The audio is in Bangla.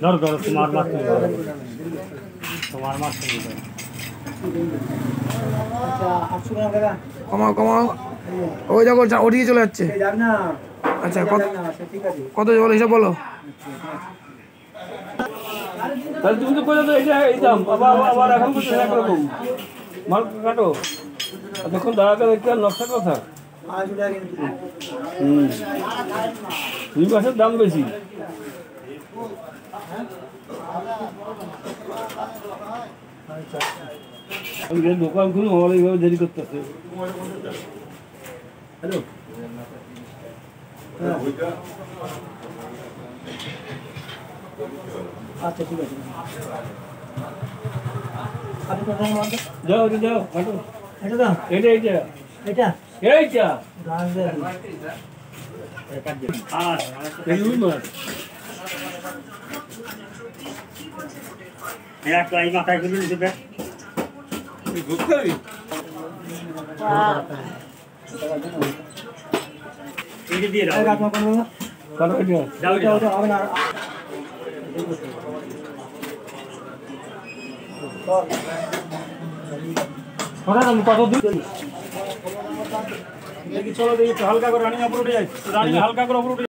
ধরো ধরো তোমার মাছ তোমার মাছ কমাও কমাও, ওই দেখো ওদিকে চলে যাচ্ছে। আচ্ছা কত বলো, হিসাব বলো। তাহলে তুমি তো বলে এই দাম আবার আবার এখন বলছো একরকম মাল কাটো যখন দাঁড়া করে দেখতে নকশা কথা। দুই মাসের দাম বেশি। আমি দোকান খুলে আমার এইভাবে দেরি করতেছে। হ্যালো আচ্ছা ঠিক আছে যাও যাও হাঁটো এটা দাও এটা এটা এটা এইটা মাথায় করে নিতে ঘুরতে হবে দিয়ে দাও কত দূর চলো দেখি হালকা করে রানিং উপরে উঠে যাই, রানিং হালকা করে উপরে উঠে